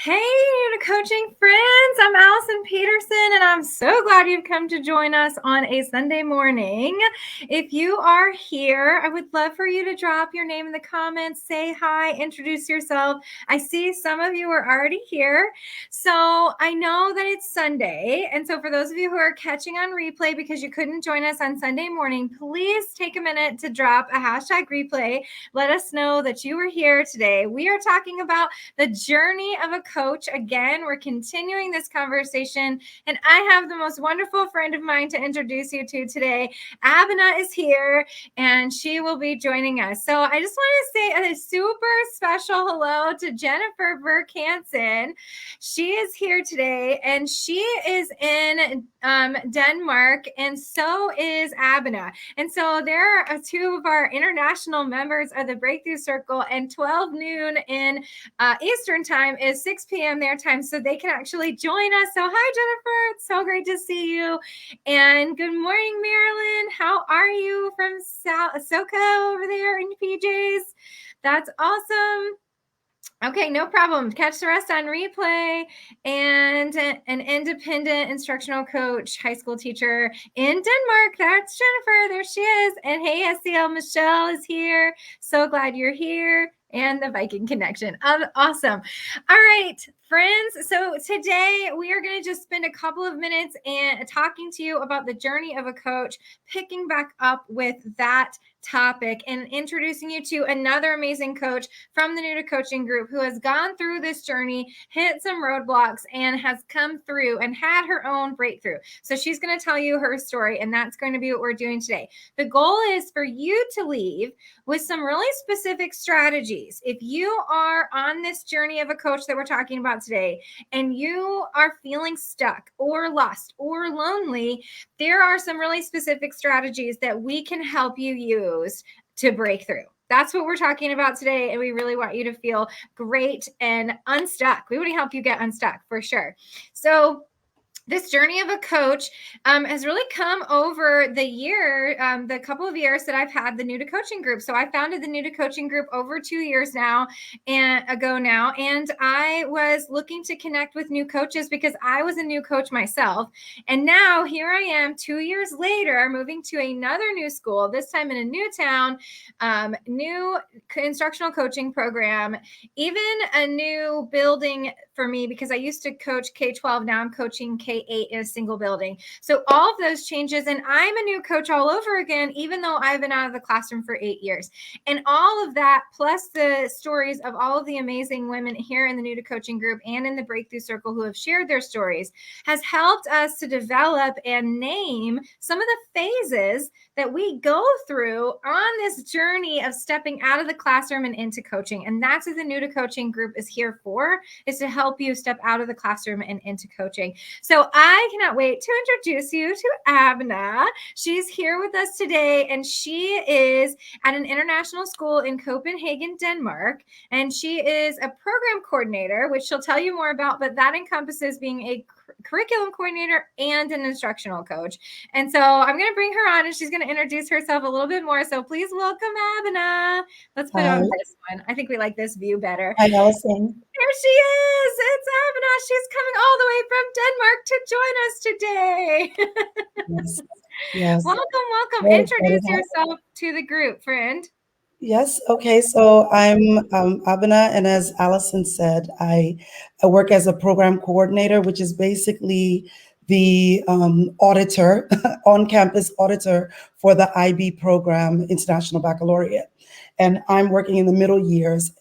Hey, coaching friends. I'm Allison Peterson, and I'm so glad you've come to join us on a Sunday morning. If you are here, I would love for you to drop your name in the comments, say hi, introduce yourself. I see some of you are already here. So I know that it's Sunday. And so for those of you who are catching on replay because you couldn't join us on Sunday morning, please take a minute to drop a hashtag replay. Let us know that you were here today. We are talking about the journey of a coach. Again, we're continuing this conversation, and I have the most wonderful friend of mine to introduce you to today. Abenaa is here, and she will be joining us. So I just want to say a super special hello to Jennifer Burke Hansen. She is here today, and she is in Denmark, and so is Abenaa. And so there are two of our international members of the Breakthrough Circle, and 12 noon in Eastern time is 6 p.m. their time, so they can actually join us. So hi, Jennifer. It's so great to see you. And good morning, Marilyn. How are you from SoCo over there in PJs? That's awesome. Okay, no problem. Catch the rest on replay. And an independent instructional coach, high school teacher in Denmark. That's Jennifer. There she is. And hey, SCL Michelle is here. So glad you're here. And the Viking connection. Awesome. All right, friends. So today we are going to just spend a couple of minutes and talking to you about the journey of a coach, picking back up with that topic and introducing you to another amazing coach from the New to Coaching group who has gone through this journey, hit some roadblocks, and has come through and had her own breakthrough. So she's going to tell you her story, and that's going to be what we're doing today. The goal is for you to leave with some really specific strategies. If you are on this journey of a coach that we're talking about today, and you are feeling stuck or lost or lonely, there are some really specific strategies that we can help you use to break through. That's what we're talking about today, and we really want you to feel great and unstuck. We want to help you get unstuck for sure. So this journey of a coach has really come over the year, the couple of years that I've had the New to Coaching group. So I founded the New to Coaching group over 2 years ago now, and I was looking to connect with new coaches because I was a new coach myself. And now here I am 2 years later, moving to another new school, this time in a new town, new instructional coaching program, even a new building for me because I used to coach K-12. Now I'm coaching K-8 in a single building. So all of those changes, and I'm a new coach all over again, even though I've been out of the classroom for 8 years. And all of that, plus the stories of all of the amazing women here in the New to Coaching group and in the Breakthrough Circle who have shared their stories, has helped us to develop and name some of the phases that we go through on this journey of stepping out of the classroom and into coaching. And that's what the New to Coaching group is here for, is to help you step out of the classroom and into coaching. So I cannot wait to introduce you to Abenaa. She's here with us today, and she is at an international school in Copenhagen, Denmark. And she is a program coordinator, which she'll tell you more about, but that encompasses being a curriculum coordinator and an instructional coach. And so I'm going to bring her on, and she's going to introduce herself a little bit more. So please welcome Abenaa. Let's put on this one. I think we like this view better. Hi, Allison. There she is. It's Abenaa. She's coming all the way from Denmark to join us today. Yes. Welcome. Introduce yourself to the group, friend. Yes. Okay. So I'm Abenaa, and as Allison said, I work as a program coordinator, which is basically the auditor, on-campus auditor for the IB program, International Baccalaureate. And I'm working in the middle years.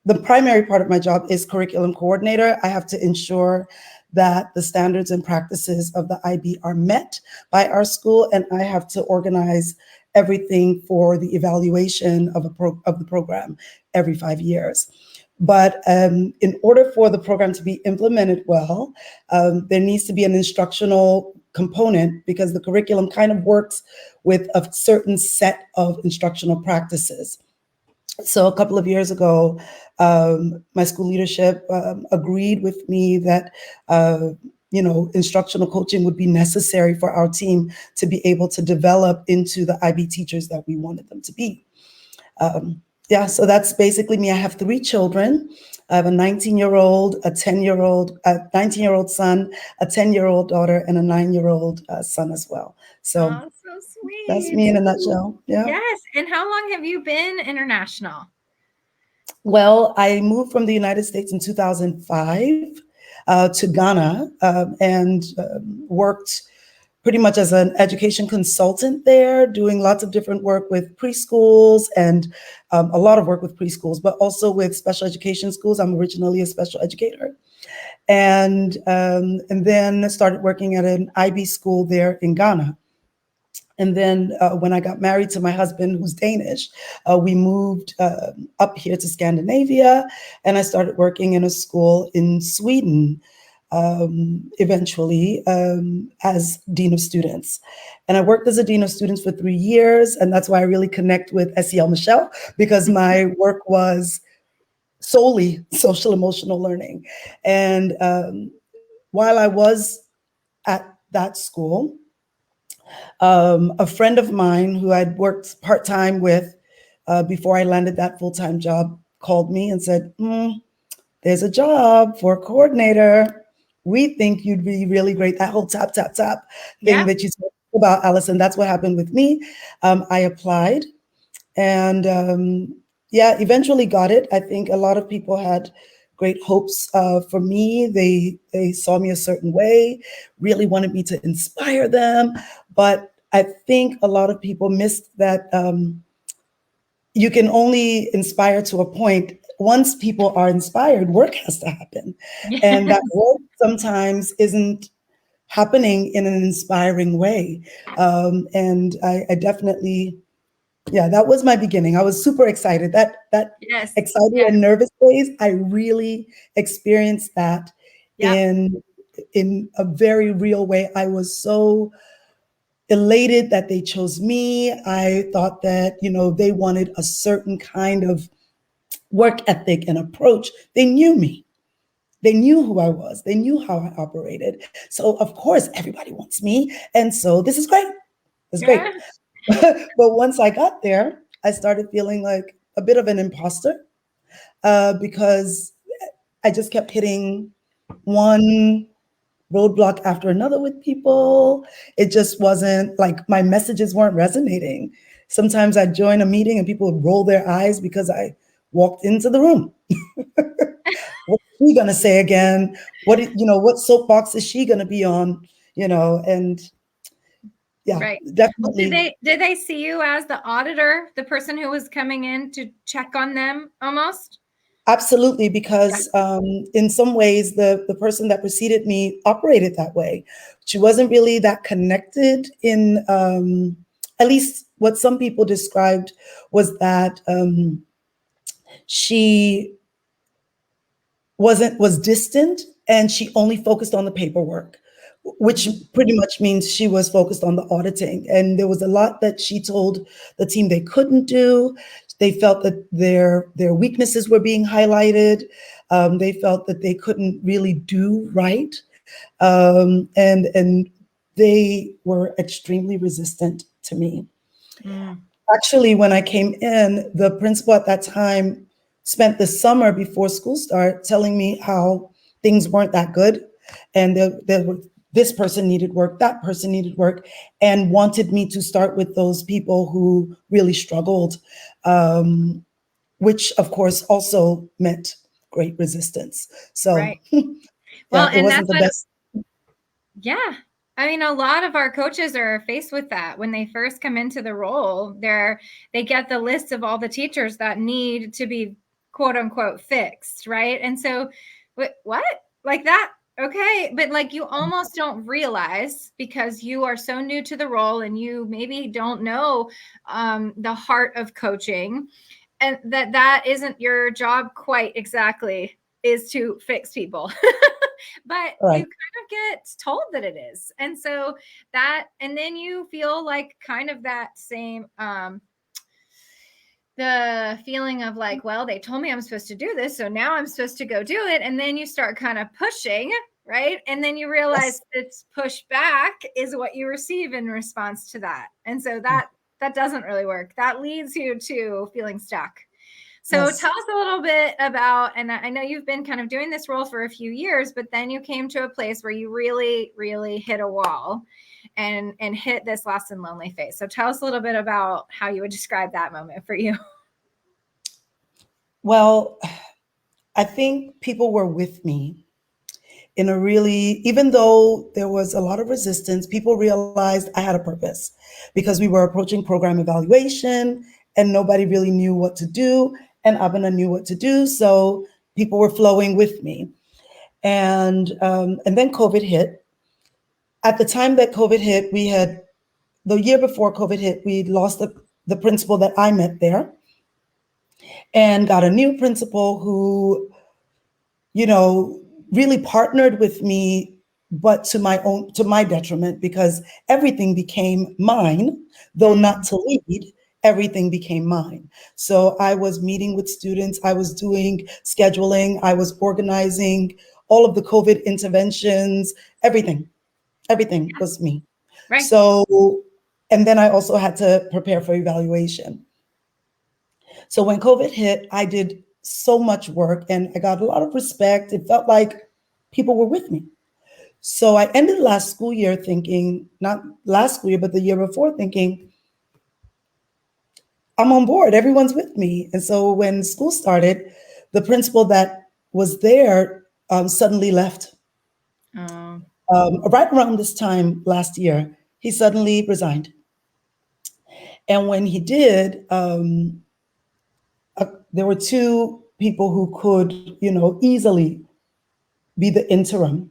The primary part of my job is curriculum coordinator. I have to ensure that the standards and practices of the IB are met by our school, and I have to organize everything for the evaluation of the program every 5 years. But in order for the program to be implemented well, there needs to be an instructional component because the curriculum kind of works with a certain set of instructional practices. So a couple of years ago, my school leadership agreed with me that instructional coaching would be necessary for our team to be able to develop into the IB teachers that we wanted them to be. So that's basically me. I have 3 children. I have a 19-year-old, a 10-year-old, a 19-year-old son, a 10-year-old daughter, and a 9-year-old son as well. So Oh, so that's sweet. me in a nutshell. Yeah. Yes. And how long have you been international? Well, I moved from the United States in 2005 to Ghana and worked pretty much as an education consultant there, doing lots of different work with preschools and a lot of work with preschools, but also with special education schools. I'm originally a special educator. And then started working at an IB school there in Ghana. And then when I got married to my husband, who's Danish, we moved up here to Scandinavia, and I started working in a school in Sweden eventually as Dean of Students. And I worked as a Dean of Students for 3 years, and that's why I really connect with SEL Michelle, because my work was solely social emotional learning. And while I was at that school, a friend of mine who I'd worked part time with before I landed that full time job called me and said, there's a job for a coordinator. We think you'd be really great. That whole tap, tap, tap thing Yeah. that you talked about, Allison, that's what happened with me. I applied and yeah, eventually got it. I think a lot of people had great hopes for me. They saw me a certain way, really wanted me to inspire them. But I think a lot of people missed that you can only inspire to a point. Once people are inspired, work has to happen. And Yes. that work sometimes isn't happening in an inspiring way. And I definitely, yeah, that was my beginning. I was super excited. That Yes. excited Yes. and nervous phase, I really experienced that Yep. in a very real way. I was so elated that they chose me. I thought that, they wanted a certain kind of work ethic and approach. They knew me. They knew who I was. They knew how I operated. So of course everybody wants me. And so this is great. It's great. Yeah. But once I got there, I started feeling like a bit of an imposter because I just kept hitting one roadblock after another with people. It just wasn't like my messages weren't resonating. Sometimes I'd join a meeting and people would roll their eyes because I walked into the room. What's she gonna say again? What soapbox is she gonna be on? And yeah, Right. Well, did definitely. they see you as the auditor, the person who was coming in to check on them almost? Absolutely, because in some ways, the person that preceded me operated that way. She wasn't really that connected in, at least what some people described was that she was distant and she only focused on the paperwork, which pretty much means she was focused on the auditing. And there was a lot that she told the team they couldn't do. They felt that their weaknesses were being highlighted. They felt that they couldn't really do right. And they were extremely resistant to me. Mm. Actually, when I came in, the principal at that time spent the summer before school started telling me how things weren't that good, and this person needed work, that person needed work, and wanted me to start with those people who really struggled, which of course also meant great resistance. So Right. Well, yeah, it and wasn't that's the what, best. yeah. I mean, a lot of our coaches are faced with that when they first come into the role. They get the list of all the teachers that need to be quote unquote fixed, right? And so, what? Like that? Okay, but like you almost don't realize because you are so new to the role and you maybe don't know the heart of coaching, and that isn't your job quite exactly, is to fix people. But you Right. kind of get told that it is. And so that, and then you feel like kind of that same, the feeling of like, well, they told me I'm supposed to do this, so now I'm supposed to go do it. And then you start kind of pushing, right? And then you realize Yes. it's push back is what you receive in response to that. And so that doesn't really work. That leads you to feeling stuck. So tell Yes. us a little bit about, and I know you've been kind of doing this role for a few years, but then you came to a place where you really, really hit a wall and hit this lost and lonely phase. So tell us a little bit about how you would describe that moment for you. Well, I think people were with me in a really, even though there was a lot of resistance, people realized I had a purpose because we were approaching program evaluation and nobody really knew what to do. And Abenaa knew what to do. So people were flowing with me. And then COVID hit. At the time that COVID hit, the year before COVID hit, we lost the principal that I met there and got a new principal who, you know, really partnered with me, but to my detriment, because everything became mine, though not to lead, everything became mine. So I was meeting with students, I was doing scheduling, I was organizing all of the COVID interventions, everything was me. Right. So, and then I also had to prepare for evaluation. So when COVID hit, I did so much work and I got a lot of respect. It felt like people were with me. So I ended last school year thinking, not last school year, but the year before thinking, I'm on board, everyone's with me. And so when school started, the principal that was there suddenly left. Oh. Right around this time last year, he suddenly resigned. And when he did, there were two people who could, easily be the interim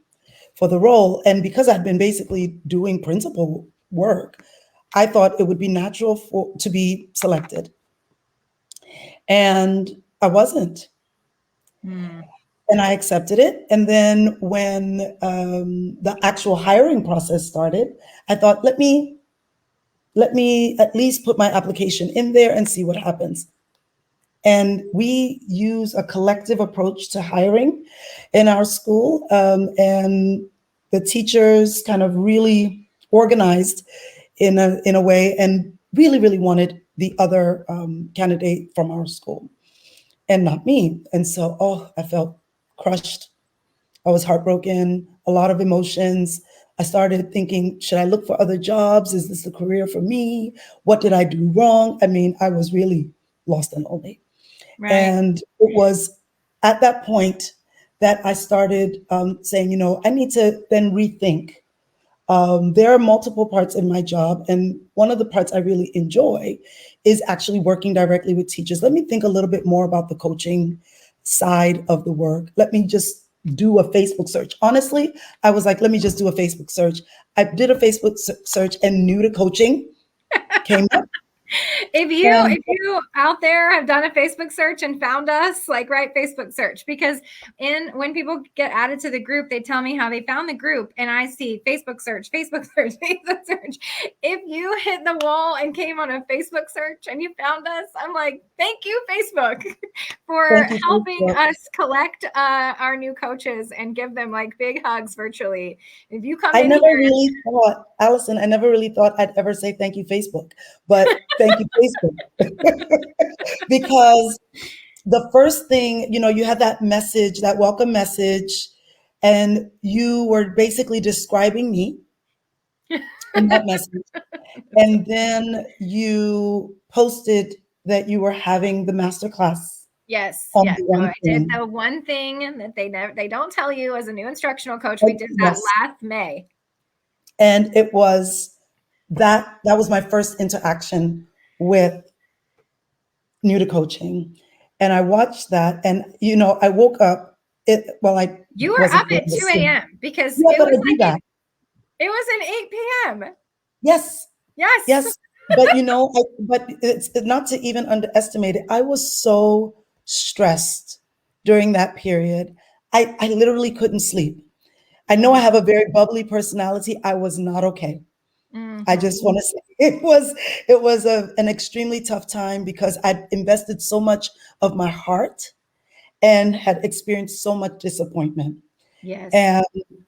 for the role. And because I'd been basically doing principal work, I thought it would be natural to be selected. And I wasn't. Hmm. And I accepted it. And then when the actual hiring process started, I thought, let me at least put my application in there and see what happens. And we use a collective approach to hiring in our school. And the teachers kind of really organized in a way and really, really wanted the other candidate from our school and not me. And so, oh, I felt crushed. I was heartbroken, a lot of emotions. I started thinking, should I look for other jobs? Is this a career for me? What did I do wrong? I mean, I was really lost and lonely. Right. And it was at that point that I started saying, I need to then rethink. There are multiple parts in my job, and one of the parts I really enjoy is actually working directly with teachers. Let me think a little bit more about the coaching side of the work. Let me just do a Facebook search. Honestly, I was like, let me just do a Facebook search. I did a Facebook search, and new to coaching came up. And If you out there have done a Facebook search and found us, like write Facebook search, because when people get added to the group, they tell me how they found the group and I see Facebook search, Facebook search, Facebook search. If you hit the wall and came on a Facebook search and you found us, I'm like, thank you, Facebook, for thank you, helping Facebook. us collect our new coaches and give them like big hugs virtually. If you come I in never here, really thought, Allison, I never really thought I'd ever say thank you, Facebook, but thank you, Facebook. Because the first thing, you had that message, that welcome message, and you were basically describing me in that message. And then you posted that you were having the master class yes, on yes. the So one I did thing. the one thing that they don't tell you as a new instructional coach. We And did that yes, last May. and it was that was my first interaction with new to coaching. And I watched that and I woke up I You were wasn't up able at to 2 sleep. a.m. because Yeah, it but was I do like that. it was an 8 p.m. Yes, Yes. yes. But but it's not to even underestimate it. I was so stressed during that period. I literally couldn't sleep. I know I have a very bubbly personality. I was not okay. I Mm-hmm. just want to say it was an extremely tough time because I'd invested so much of my heart and had experienced so much disappointment. Yes. And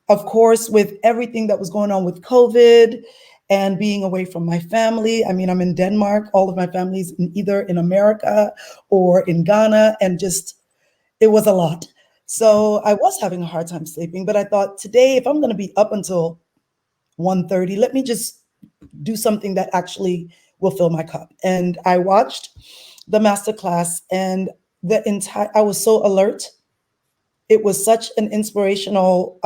of course, with everything that was going on with COVID and being away from my family. I mean, I'm in Denmark. All of my family's either in America or in Ghana, and just it was a lot. So I was having a hard time sleeping, but I thought today, if I'm going to be up until 1:30, let me just do something that actually will fill my cup. And I watched the master class, and I was so alert. It was such an inspirational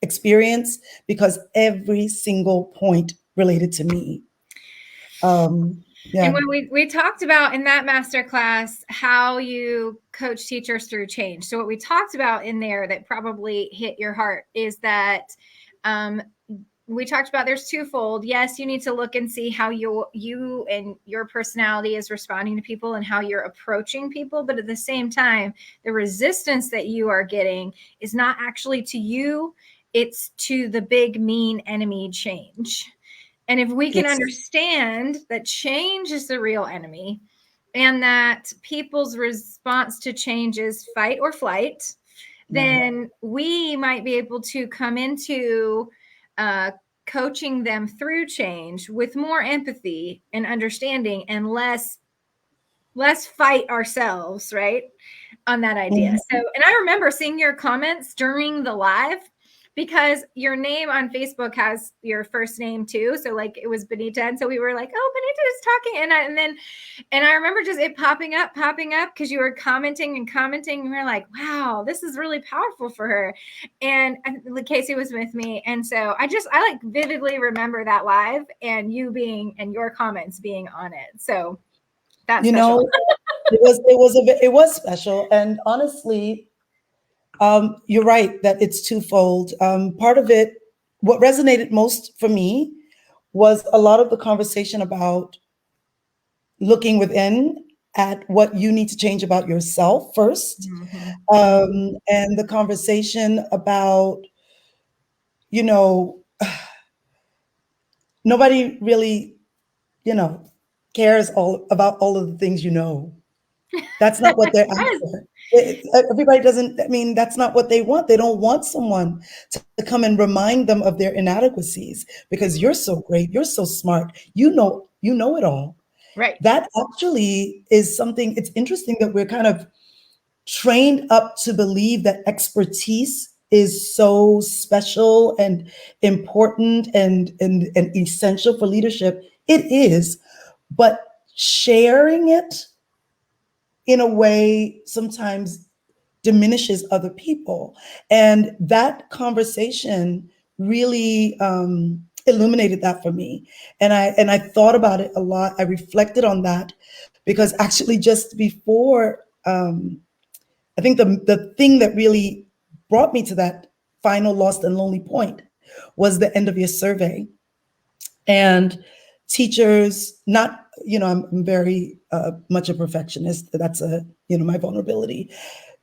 experience because every single point related to me. Yeah. And when we talked about in that master class how you coach teachers through change. So what we talked about in there that probably hit your heart is that we talked about there's twofold. Yes, you need to look and see how you and your personality is responding to people and how you're approaching people. But at the same time, the resistance that you are getting is not actually to you, it's to the big mean enemy, change. And if we can understand that change is the real enemy and that people's response to change is fight or flight, then we might be able to come into coaching them through change with more empathy and understanding and less fight ourselves, right? On that idea. So, and I remember seeing your comments during the live because your name on Facebook has your first name too. So like it was Benita. And so we were like, oh, Benita is talking. And I remember just it popping up because you were commenting. And we were like, wow, this is really powerful for her. And Casey was with me. And so I like vividly remember that live and you being and your comments being on it. So that's special. It was special. And honestly, you're right that it's twofold. Part of it, what resonated most for me was a lot of the conversation about looking within at what you need to change about yourself first. And the conversation about, nobody really, cares about all of the things That's not what they're after. Everybody doesn't, I mean, that's not what they want. They don't want someone to come and remind them of their inadequacies because you're so great, you're so smart, you know it all. Right. That actually is something, it's interesting that we're kind of trained up to believe that expertise is so special and important and essential for leadership. It is, but sharing it in a way sometimes diminishes other people. And that conversation really illuminated that for me. And I thought about it a lot. I reflected on that because actually just before, I think the thing that really brought me to that final lost and lonely point was the end of year survey. And teachers, not, I'm very much a perfectionist. That's my vulnerability.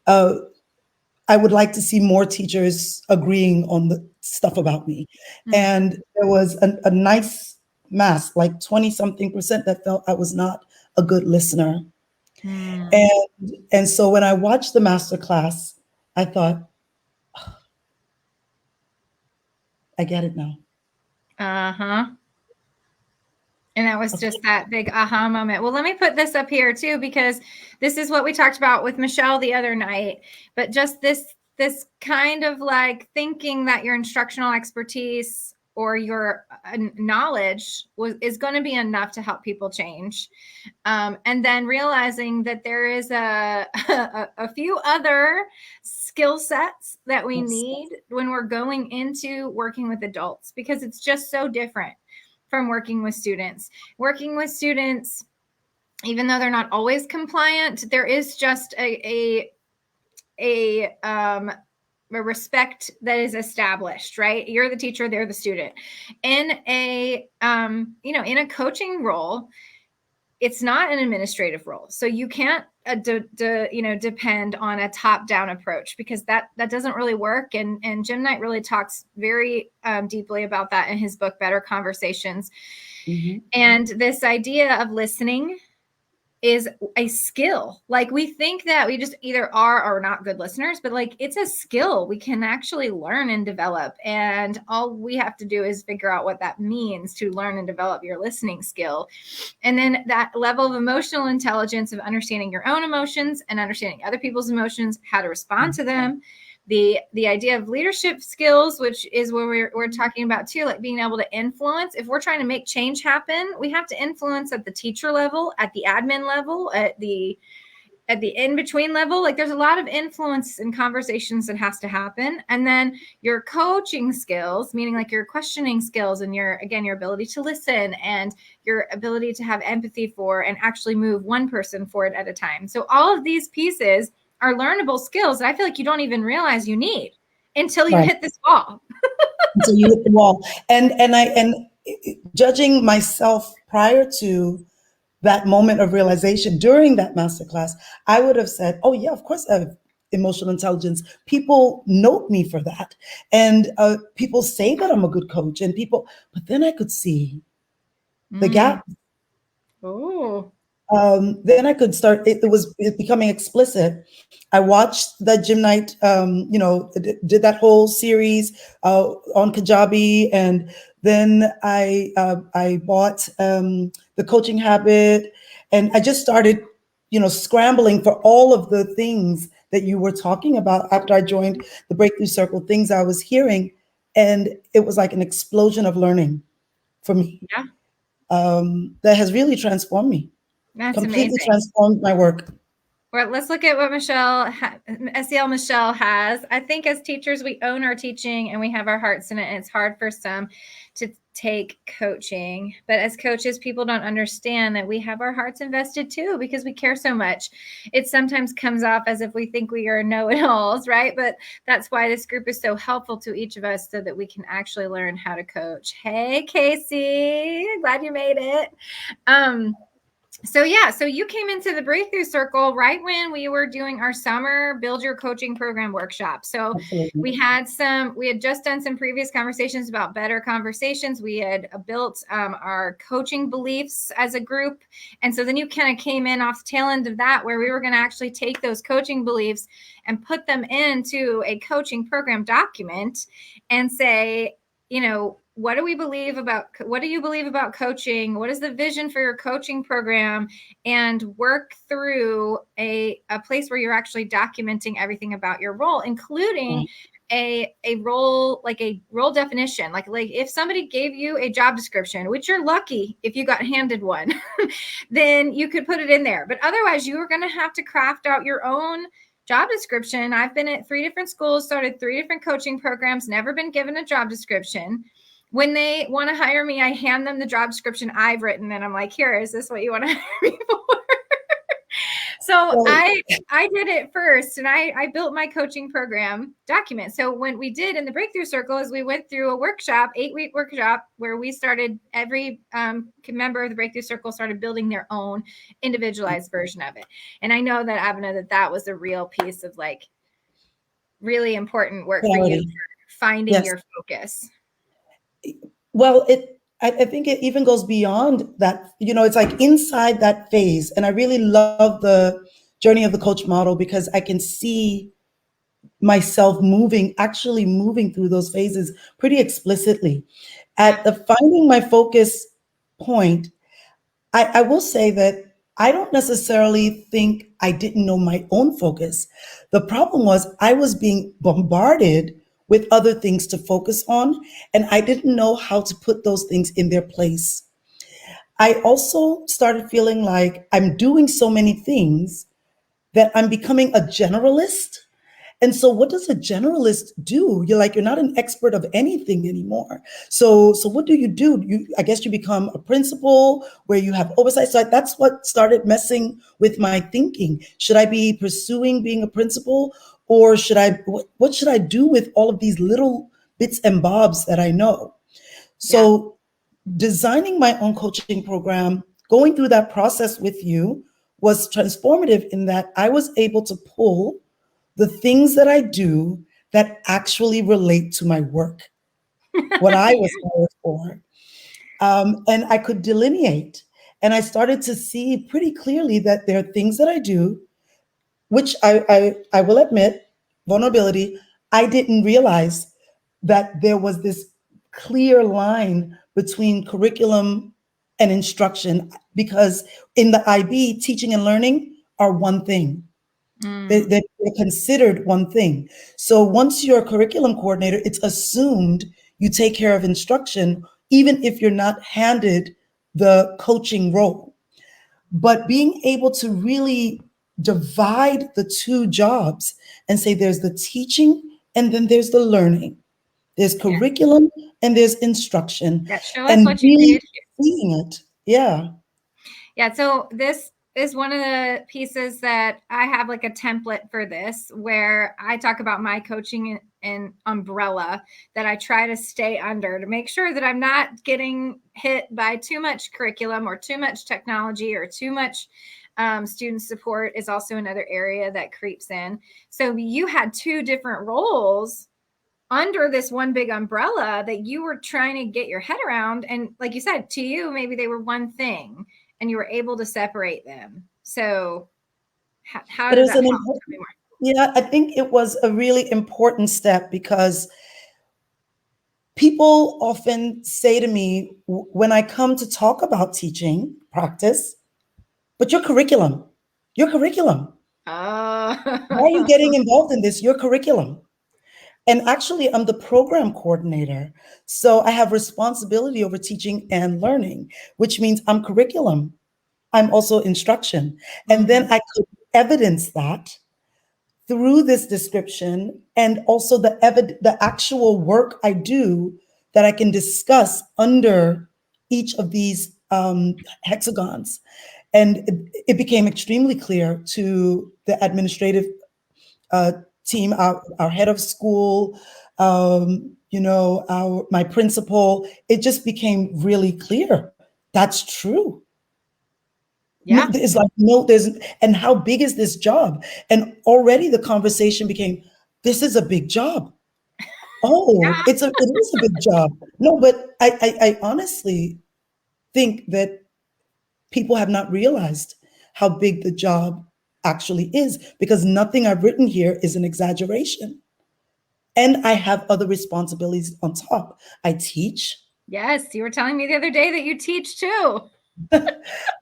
I would like to see more teachers agreeing on the stuff about me. And there was a nice mass, like 20 something percent that felt I was not a good listener. And so when I watched the master class, I thought, oh, I get it now. And that was just that big aha moment. Well, let me put this up here too, because this is what we talked about with Michelle the other night. But just this kind of like thinking that your instructional expertise or your knowledge is going to be enough to help people change. And then realizing that there is a few other skill sets that we need when we're going into working with adults, because it's just so different from working with students. Working with students, even though they're not always compliant, there is just a respect that is established, right? You're the teacher, they're the student. In a in a coaching role, it's not an administrative role. So you can't depend on a top-down approach, because that doesn't really work. And Jim Knight really talks very deeply about that in his book, Better Conversations. And this idea of listening is a skill. Like, we think that we just either are or not good listeners, but like, it's a skill we can actually learn and develop. And all we have to do is figure out what that means to learn and develop your listening skill. And then that level of emotional intelligence of understanding your own emotions and understanding other people's emotions, how to respond to them. The idea of leadership skills, which is where we're talking about too, like being able to influence. If we're trying to make change happen, we have to influence at the teacher level, at the admin level, at the in-between level. Like, there's a lot of influence in conversations that has to happen. And then your coaching skills, meaning like your questioning skills and your ability to listen and your ability to have empathy for and actually move one person forward at a time. So all of these pieces are learnable skills that I feel like you don't even realize you need until you hit this wall. Until you hit the wall. And judging myself prior to that moment of realization during that masterclass, I would have said, "Oh yeah, of course I have emotional intelligence. People note me for that, and people say that I'm a good coach, and people." But then I could see the gap. Oh. Then I could start. It was becoming explicit. I watched the Gym Night. Did that whole series on Kajabi, and then I bought the Coaching Habit, and I just started, scrambling for all of the things that you were talking about after I joined the Breakthrough Circle. Things I was hearing, and it was like an explosion of learning for me. Yeah. That has really transformed me. That's Completely amazing. transformed my work. Well, let's look at what SEL Michelle has. I think as teachers, we own our teaching and we have our hearts in it. And it's hard for some to take coaching. But as coaches, people don't understand that we have our hearts invested too, because we care so much. It sometimes comes off as if we think we are know-it-alls, right? But that's why this group is so helpful to each of us, so that we can actually learn how to coach. Hey, Casey, glad you made it. So you came into the Breakthrough Circle right when we were doing our summer Build Your Coaching Program workshop. So Absolutely. we had just done some previous conversations about better conversations. We had built our coaching beliefs as a group. And so then you kind of came in off the tail end of that, where we were going to actually take those coaching beliefs and put them into a coaching program document and say, what do you believe about coaching? What is the vision for your coaching program? And work through a place where you're actually documenting everything about your role, including a role, like a role definition. Like if somebody gave you a job description, which you're lucky if you got handed one, then you could put it in there. But otherwise, you are going to have to craft out your own job description. I've been at 3 different schools, started 3 different coaching programs, never been given a job description. When they want to hire me, I hand them the job description I've written, and I'm like, here, is this what you want to hire me for? So I did it first, and I built my coaching program document. So when we did in the Breakthrough Circle is we went through a workshop, 8-week workshop, where we started, every member of the Breakthrough Circle started building their own individualized version of it. And I know that, Abenaa, that was a real piece of like really important work for you, finding your focus. Well, I think it even goes beyond that. It's like inside that phase. And I really love the journey of the coach model, because I can see myself actually moving through those phases pretty explicitly. At the finding my focus point, I will say that I don't necessarily think I didn't know my own focus. The problem was I was being bombarded with other things to focus on, and I didn't know how to put those things in their place. I also started feeling like I'm doing so many things that I'm becoming a generalist. And so what does a generalist do? You're not an expert of anything anymore. So what do? I guess you become a principal where you have oversight. So that's what started messing with my thinking. Should I be pursuing being a principal, or what should I do with all of these little bits and bobs that I know? So designing my own coaching program, going through that process with you, was transformative in that I was able to pull the things that I do that actually relate to my work, what I was hired for. And I could delineate. And I started to see pretty clearly that there are things that I do, which I will admit, vulnerability, I didn't realize that there was this clear line between curriculum and instruction, because in the IB, teaching and learning are one thing. Mm. They're considered one thing. So once you're a curriculum coordinator, it's assumed you take care of instruction, even if you're not handed the coaching role. But being able to really divide the two jobs and say there's the teaching and then there's the learning, there's Yeah. curriculum and there's instruction, Yeah. Show us and what you really did. seeing it. Yeah. Yeah, so this is one of the pieces that I have like a template for this, where I talk about my coaching and umbrella that I try to stay under to make sure that I'm not getting hit by too much curriculum or too much technology or too much student support is also another area that creeps in. So you had two different roles under this one big umbrella that you were trying to get your head around. And like you said, to you, maybe they were one thing and you were able to separate them. So how But it did was that an help? important, Tell me more. yeah, I think it was a really important step, because people often say to me when I come to talk about teaching practice, but your curriculum. Why are you Oh, getting involved in this? Your curriculum. And actually, I'm the program coordinator. So I have responsibility over teaching and learning, which means I'm curriculum. I'm also instruction. And then mhm. I could evidence that through this description, and also the actual work I do that I can discuss under each of these hexagons. And it became extremely clear to the administrative uh, team, our head of school, my principal. It just became really clear. That's true. Yeah. It's like, no, there's, and how big is this job? And already the conversation became, this is a big job. Oh, Yeah. it is a big job. No, but I honestly think that people have not realized how big the job actually is, because nothing I've written here is an exaggeration. And I have other responsibilities on top. I teach, Yes. You were telling me the other day that you teach too.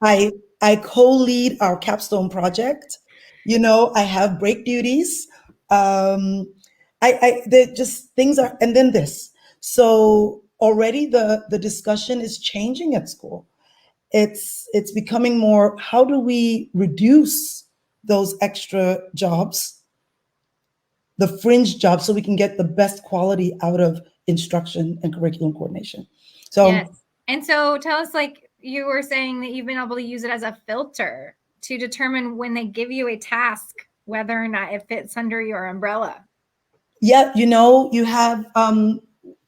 I I co-lead our capstone project. I have break duties. Um, they're just things are, and then this. So already the discussion is changing at school. It's becoming more, how do we reduce those extra jobs, the fringe jobs, so we can get the best quality out of instruction and curriculum coordination. Yes. So And so tell us, like you were saying, that you've been able to use it as a filter to determine when they give you a task, whether or not it fits under your umbrella. yeah, you have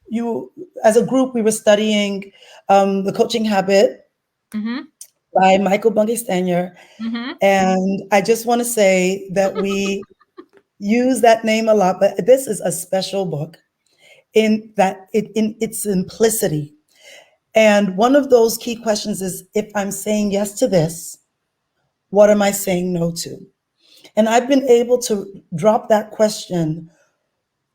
you as a group, we were studying the coaching habit Mm-hmm. by Michael Bungay Stanier. Mm-hmm. And I just want to say that we use that name a lot, but this is a special book in that in its simplicity. And one of those key questions is, if I'm saying yes to this, what am I saying no to? And I've been able to drop that question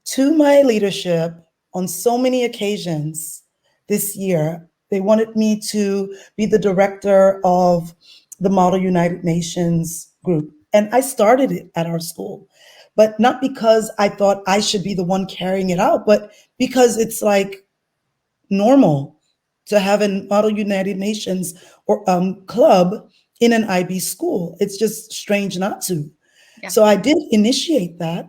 to my leadership on so many occasions this year. They wanted me to be the director of the Model United Nations group. And I started it at our school, but not because I thought I should be the one carrying it out, but because it's like normal to have a Model United Nations or club in an IB school. It's just strange not to. Yeah. So I did initiate that,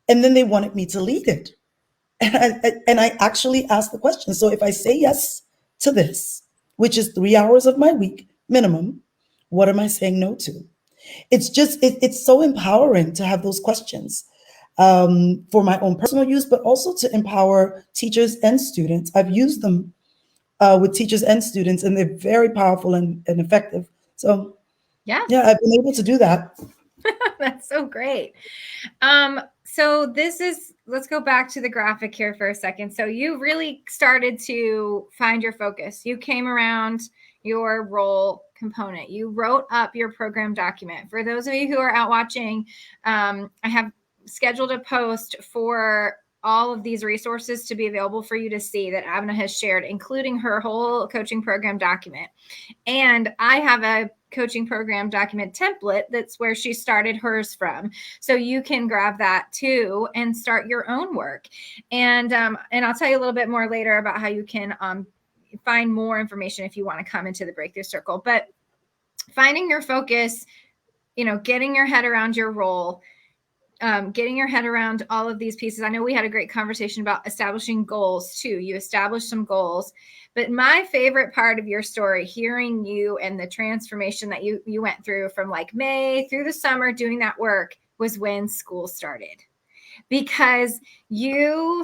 and then they wanted me to lead it. And I actually asked the question. So if I say yes to this, which is 3 hours of my week minimum, what am I saying no to? It's so empowering to have those questions, for my own personal use, but also to empower teachers and students. I've used them with teachers and students, and they're very powerful and effective. So Yeah. yeah, I've been able to do that. That's so great. So let's go back to the graphic here for a second. So you really started to find your focus. You came around your role component. You wrote up your program document. For those of you who are out watching, I have scheduled a post for all of these resources to be available for you to see that Abenaa has shared, including her whole coaching program document. And I have a coaching program document template that's where she started hers from. So you can grab that too and start your own work. And I'll tell you a little bit more later about how you can find more information if you want to come into the Breakthrough Circle. But finding your focus, getting your head around your role, getting your head around all of these pieces. I know we had a great conversation about establishing goals too. You established some goals, but my favorite part of your story, hearing you and the transformation that you went through from like May through the summer doing that work, was when school started, because you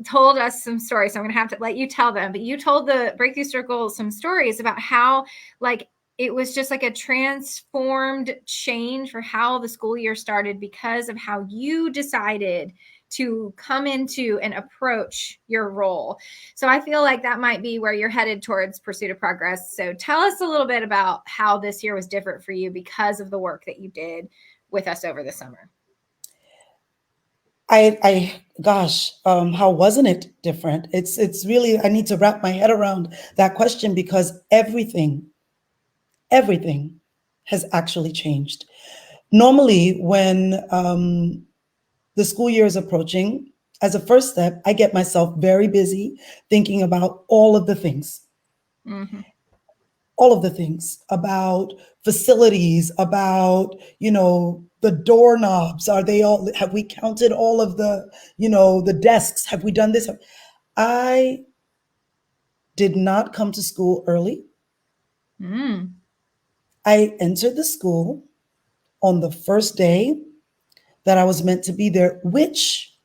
told us some stories. So I'm going to have to let you tell them, but you told the Breakthrough Circle some stories about how like it was just like a transformed change for how the school year started because of how you decided to come into and approach your role. So I feel like that might be where you're headed towards Pursuit of Progress. So tell us a little bit about how this year was different for you because of the work that you did with us over the summer. How wasn't it different? It's really, I need to wrap my head around that question because everything has actually changed. Normally, when the school year is approaching, as a first step, I get myself very busy thinking about all of the things. Mm-hmm. All of the things about facilities, about, the doorknobs. Are they all, have we counted all of the, the desks? Have we done this? I did not come to school early. I entered the school on the first day that I was meant to be there, which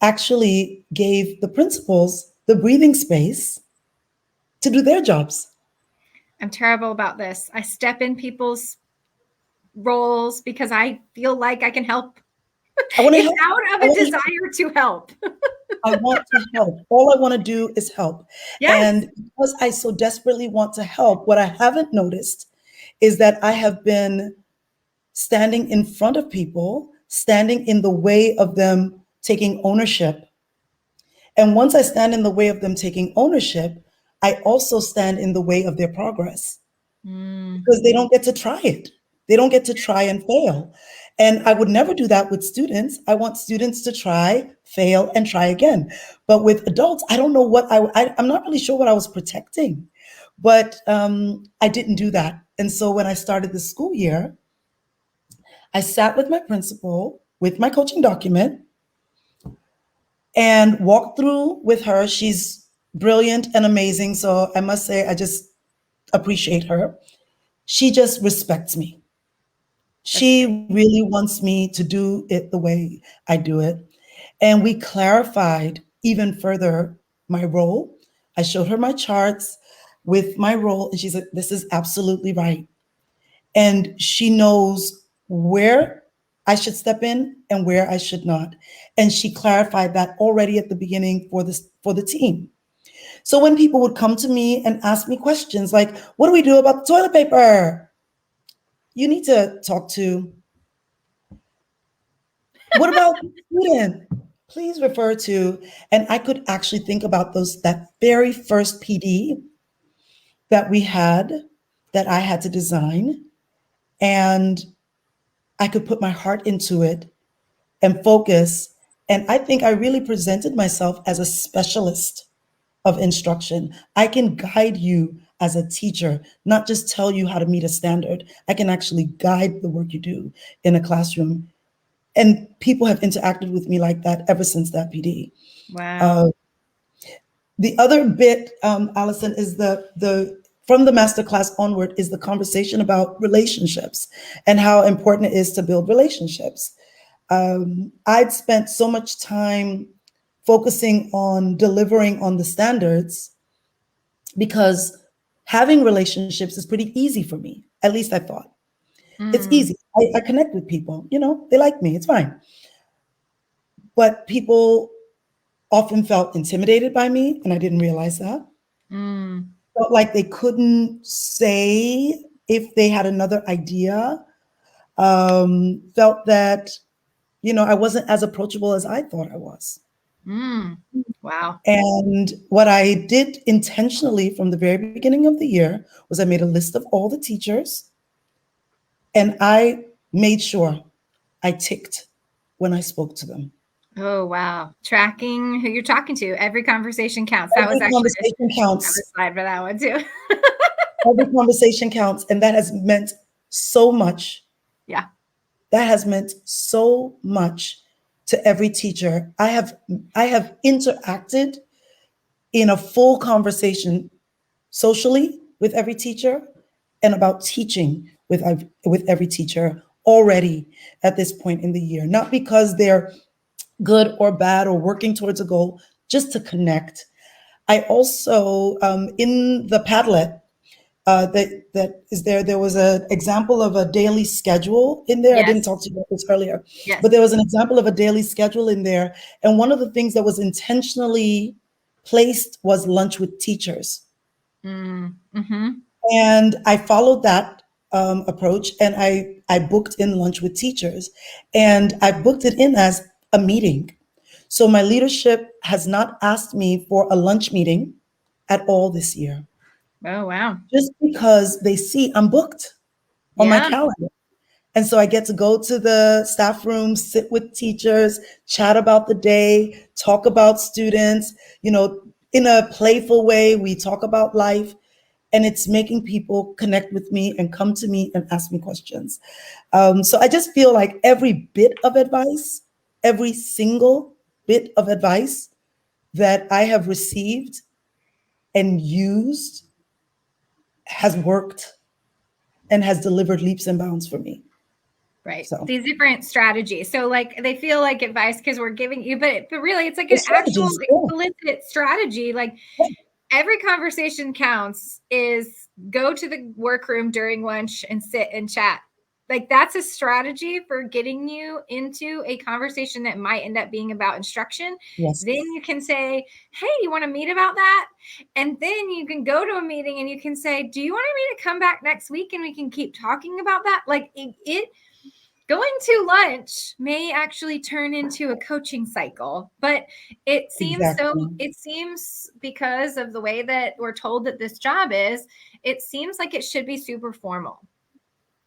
actually gave the principals the breathing space to do their jobs. I'm terrible about this. I step in people's roles because I feel like I can help. It's out of a desire to help. I want to help. All I want to do is help. Yes. And because I so desperately want to help, what I haven't noticed is that I have been standing in front of people, standing in the way of them taking ownership. And once I stand in the way of them taking ownership, I also stand in the way of their progress because they don't get to try it. They don't get to try and fail. And I would never do that with students. I want students to try, fail, and try again. But with adults, I don't know what I'm not really sure what I was protecting, but I didn't do that. And so when I started the school year, I sat with my principal with my coaching document and walked through with her. She's brilliant and amazing. So I must say, I just appreciate her. She just respects me. She really wants me to do it the way I do it. And we clarified even further my role. I showed her my charts with my role, and she said, this is absolutely right. And she knows where I should step in and where I should not. And she clarified that already at the beginning for the team. So when people would come to me and ask me questions like, what do we do about the toilet paper? You need to talk to. What about the student? Please refer to. And I could actually think about that very first PD that we had, that I had to design. And I could put my heart into it and focus. And I think I really presented myself as a specialist of instruction. I can guide you as a teacher, not just tell you how to meet a standard. I can actually guide the work you do in a classroom. And people have interacted with me like that ever since that PD. Wow. The other bit, Allison, is from the masterclass onward is the conversation about relationships and how important it is to build relationships. I'd spent so much time focusing on delivering on the standards because having relationships is pretty easy for me. At least I thought. It's easy. I connect with people, they like me, it's fine. But people often felt intimidated by me, and I didn't realize that. Felt like they couldn't say if they had another idea, felt that, I wasn't as approachable as I thought I was. Wow. And what I did intentionally from the very beginning of the year was I made a list of all the teachers and I made sure I ticked when I spoke to them. Oh, wow. Tracking who you're talking to. Every conversation counts. That was Every actually conversation I have a counts. slide for that one too. Every conversation counts. And that has meant so much. Yeah. That has meant so much to every teacher. I have interacted in a full conversation socially with every teacher and about teaching with every teacher already at this point in the year. Not because they're good or bad or working towards a goal, just to connect. I also, in the Padlet, that is there. There was an example of a daily schedule in there. I didn't Yes. talk to you about this earlier, Yes. but there was an example of a daily schedule in there. And one of the things that was intentionally placed was lunch with teachers. Mm-hmm. And I followed that approach, and I booked in lunch with teachers, and I booked it in as a meeting. So my leadership has not asked me for a lunch meeting at all this year, Oh, wow. just because they see I'm booked on my Yeah. calendar. And so I get to go to the staff room, sit with teachers, chat about the day, talk about students, in a playful way. We talk about life, and it's making people connect with me and come to me and ask me questions. So I just feel like every bit of advice, every single bit of advice that I have received and used has worked and has delivered leaps and bounds for me. Right. So These different strategies. So like they feel like advice because we're giving you, but really it's like the an actual strategies, yeah, explicit strategy. Like yeah, every conversation counts is go to the workroom during lunch and sit and chat. Like that's a strategy for getting you into a conversation that might end up being about instruction. yes, Then you can say, hey, do you want to meet about that? And then you can go to a meeting and you can say, do you want me to come back next week and we can keep talking about that? Like it going to lunch may actually turn into a coaching cycle, but exactly. it seems because of the way that we're told that this job is, it seems like it should be super formal.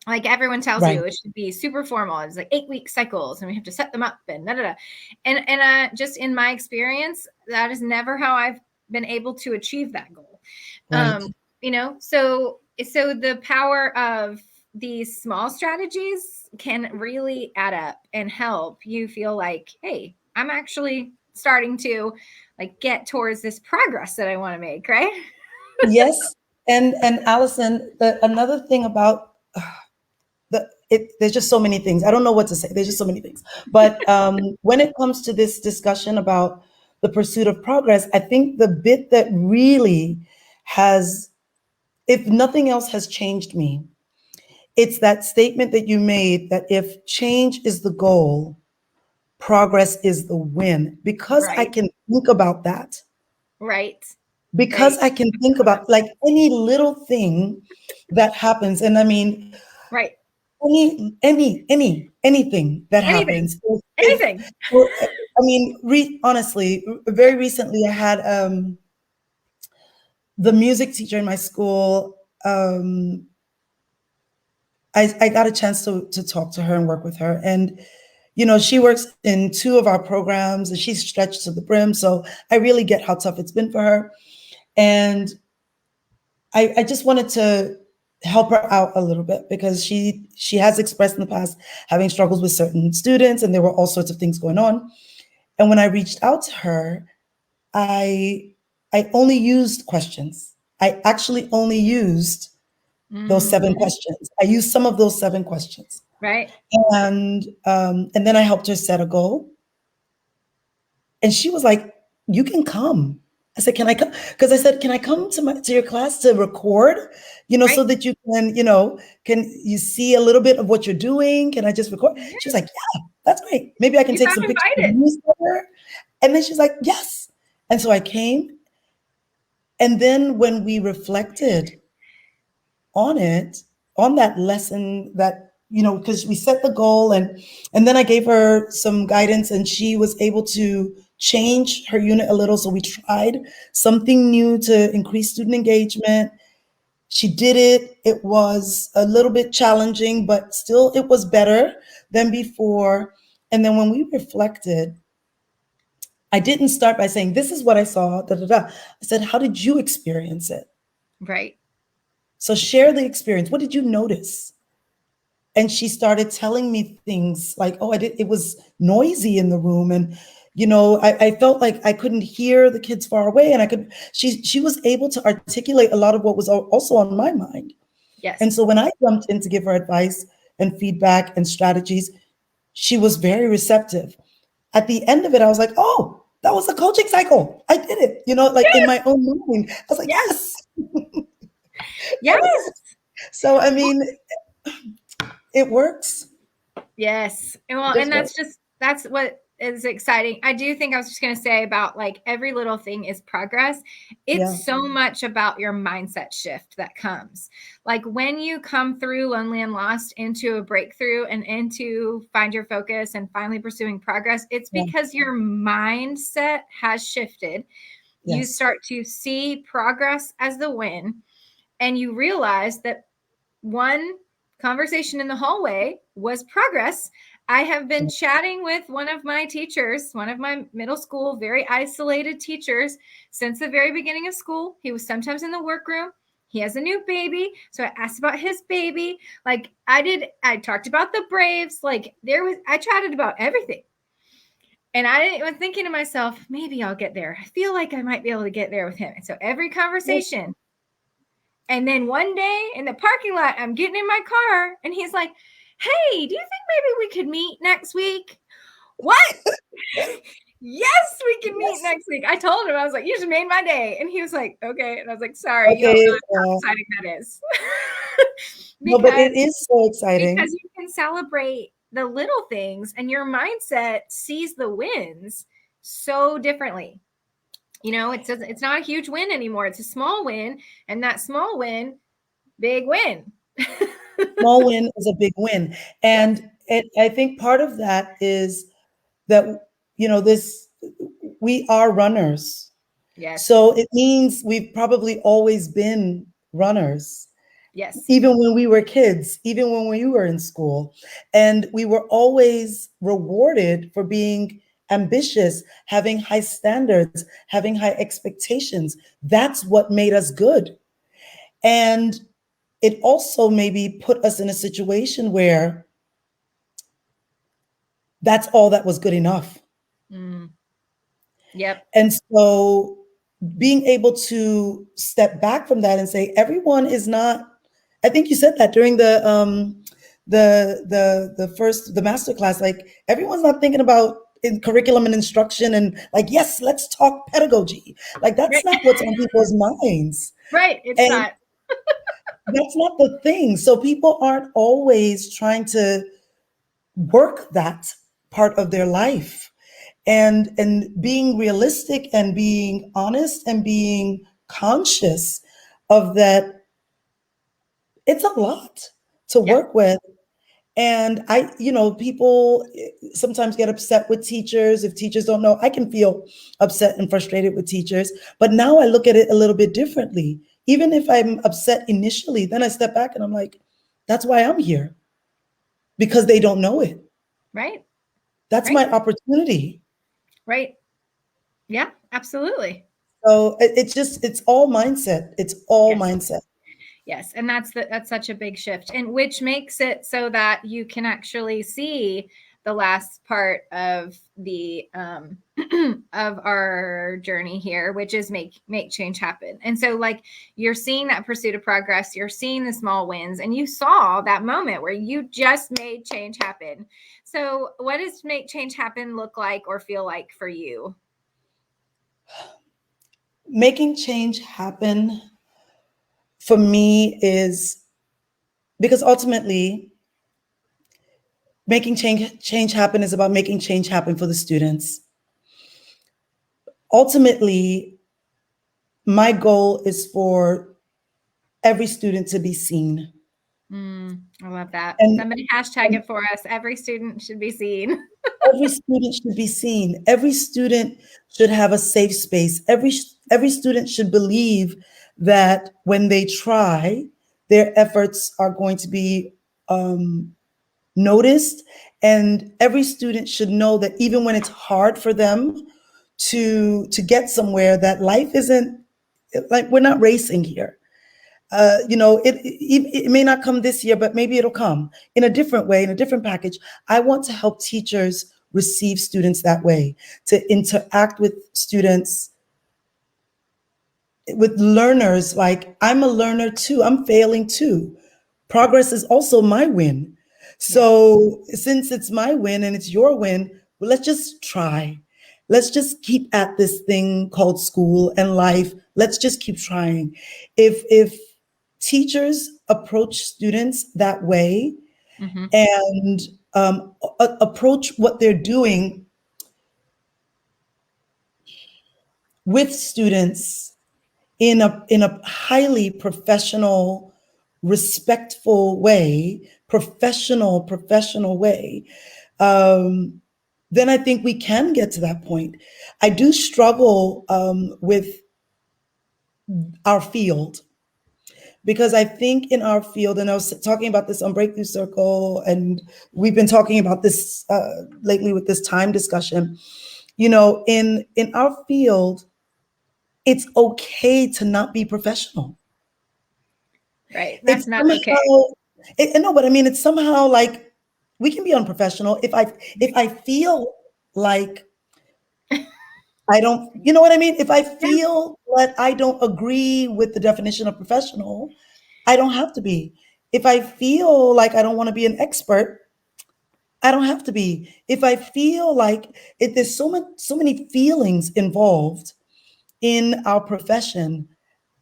Like everyone tells Right. you it should be super formal. It's like 8-week cycles and we have to set them up and da, da, da. And just in my experience, that is never how I've been able to achieve that goal. Right. So the power of these small strategies can really add up and help you feel like, hey, I'm actually starting to like get towards this progress that I want to make, right? Yes. And Allison, another thing about there's just so many things. I don't know what to say. There's just so many things. But when it comes to this discussion about the pursuit of progress, I think the bit that really has, if nothing else has changed me, it's that statement that you made that if change is the goal, progress is the win. Because I Right. can think about that, Right. because Right. I can think about like any little thing that happens. And I mean, Right. anything that Anything. happens. If Anything. I mean, honestly, very recently I had the music teacher in my school. I got a chance to talk to her and work with her, and she works in two of our programs, and she's stretched to the brim. So I really get how tough it's been for her, and I just wanted to help her out a little bit because she has expressed in the past having struggles with certain students, and there were all sorts of things going on. And when I reached out to her, I I only used questions. I actually only used those 7 Mm-hmm. questions. I used some of those 7 questions, Right. and then I helped her set a goal. And she was like, "You can come." I said, "Can I come?" Because I said, "Can I come to your class to record? So Right. that you can you see a little bit of what you're doing? Can I just record?" She was Yeah. like, "Yeah, that's great. Maybe I can You take got some pictures of invited. you together." And then she's like, "Yes." And so I came. And then when we reflected on it, on that lesson that, because we set the goal, and then I gave her some guidance, and she was able to change her unit a little. So we tried something new to increase student engagement. She did it. It was a little bit challenging, but still it was better than before. And then when we reflected, I didn't start by saying, this is what I saw, da da da. I said, how did you experience it? Right. So share the experience. What did you notice? And she started telling me things like, oh, it was noisy in the room. And, I felt like I couldn't hear the kids far away. And she was able to articulate a lot of what was also on my mind. And Yes. so when I jumped in to give her advice and feedback and strategies, she was very receptive. At the end of it, I was like, oh, that was a coaching cycle. I did it, like in Yes. my own mind. I was like, Yes. yes. Yes. So, I mean, it works. Yes. It Well, does and work. that's what is exciting. I do think I was just going to say about like every little thing is progress. Yeah. It's so much about your mindset shift that comes. Like when you come through Lonely and Lost into a breakthrough and into find your focus and finally pursuing progress, it's Yeah. because your mindset has shifted. You Yes. start to see progress as the win, and you realize that one conversation in the hallway was progress. I have been chatting with one of my teachers, one of my middle school, very isolated teachers since the very beginning of school. He was sometimes in the workroom. He has a new baby. So I asked about his baby. Like I talked about the Braves. Like I chatted about everything. And I was thinking to myself, maybe I'll get there. I feel like I might be able to get there with him. And so every conversation, and then one day in the parking lot, I'm getting in my car and he's like, hey, do you think maybe we could meet next week? What? Yes, we can meet Yes. next week. I told him, I was like, you just made my day. And he was like, okay. And I was like, sorry, you don't Okay. realize how exciting that is. No, but because it is so because exciting. you can celebrate the little things and your mindset sees the wins so differently. It's not a huge win anymore. It's a small win. And that small win, big win. Small win is a big win. Yes. And I think part of that is that, this, we are runners. Yes. So it means we've probably always been runners, Yes. even when we were kids, even when we were in school. And we were always rewarded for being ambitious, having high standards, having high expectations. That's what made us good. And it also maybe put us in a situation where that's all that was good enough. Mm. Yep. And so being able to step back from that and say everyone is not, I think you said that during the master class, like everyone's not thinking about in curriculum and instruction and like, yes, let's talk pedagogy. Like that's Right. not what's on people's minds. Right. It's And not. that's not the thing. So people aren't always trying to work that part of their life. And being realistic and being honest and being conscious of that, it's a lot to Yeah. work with. And people sometimes get upset with teachers if teachers don't know. I can feel upset and frustrated with teachers, but now I look at it a little bit differently. Even if I'm upset initially, then I step back and I'm like, that's why I'm here, because they don't know it. Right. That's Right. my opportunity. Right. Yeah. Absolutely. So it's all mindset. It's all Yes. mindset. Yes. And that's such a big shift, and which makes it so that you can actually see the last part of the of our journey here, which is make change happen. And so like you're seeing that pursuit of progress, you're seeing the small wins, and you saw that moment where you just made change happen. So what does make change happen look like or feel like for you? Making change happen for me is because ultimately making change happen is about making change happen for the students. Ultimately, my goal is for every student to be seen. I love that. And, Somebody hashtag and it for us. Every student should be seen. every student should be seen. Every student should have a safe space. Every student should believe that when they try, their efforts are going to be noticed. And every student should know that even when it's hard for them to get somewhere, that life isn't like, we're not racing here. It may not come this year, but maybe it'll come in a different way, in a different package. I want to help teachers receive students that way, to interact with students, with learners. Like, I'm a learner too. I'm failing too. Progress is also my win. Yeah. So since it's my win and it's your win, well, let's just try. Let's just keep at this thing called school and life. Let's just keep trying. If teachers approach students that way, Mm-hmm. and approach what they're doing with students in a highly professional, respectful way, professional way, then I think we can get to that point. I do struggle with our field, because I think in our field, and I was talking about this on Breakthrough Circle, and we've been talking about this lately with this time discussion. In our field, it's okay to not be professional. Right. It's That's not okay. somehow, no, but I mean, it's somehow like we can be unprofessional if I feel like I don't, you know what I mean? If I Yeah. feel that I don't agree with the definition of professional, I don't have to be. If I feel like I don't want to be an expert, I don't have to be. If I feel like there's so many feelings involved in our profession,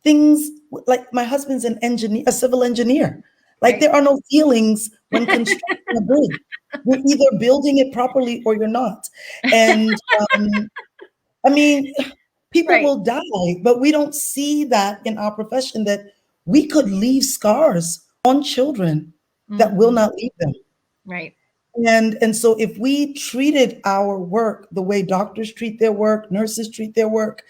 things like, my husband's an engineer, a civil engineer. Like, Right. there are no feelings when constructing a bridge. You're either building it properly or you're not. And I mean, people Right. will die, but we don't see that in our profession, that we could leave scars on children that will Mm-hmm. not leave them. Right. And so if we treated our work the way doctors treat their work, nurses treat their work,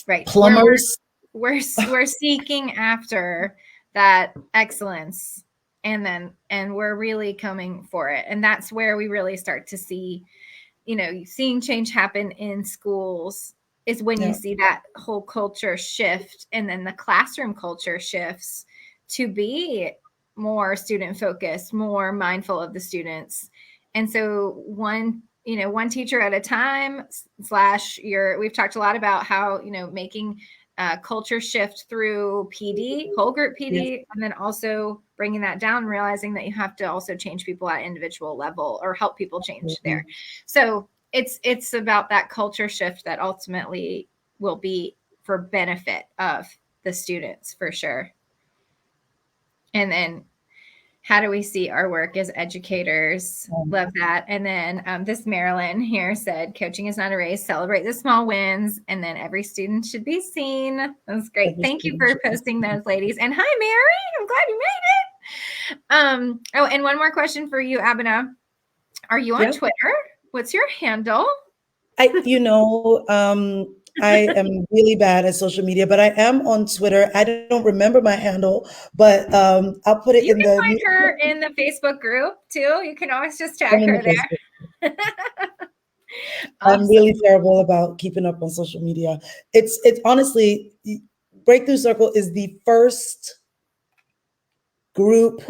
Right. plumbers, We're seeking after that excellence, and we're really coming for it. And that's where we really start to see, seeing change happen in schools is when you yeah, see that whole culture shift, and then the classroom culture shifts to be more student focused, more mindful of the students. And so one teacher at a time slash your we've talked a lot about how, making culture shift through PD, whole group yes, PD, and then also bringing that down, realizing that you have to also change people at individual level or help people change there. So it's about that culture shift that ultimately will be for benefit of the students for sure. And then how do we see our work as educators? Love that. And then this Marilyn here said, coaching is not a race. Celebrate the small wins. And then every student should be seen. That's great. every Thank you student for should be posting seen. those, ladies. And hi, Mary. I'm glad you made it. Oh, and one more question for you, Abenaa. Are you on Yeah. Twitter? What's your handle? I am really bad at social media, but I am on Twitter. I don't remember my handle, but I'll put it You in can the find her in the Facebook group too. You can always just I'm tag in her the Facebook. there. I'm Awesome. really terrible about keeping up on social media. It's honestly, Breakthrough Circle is the first group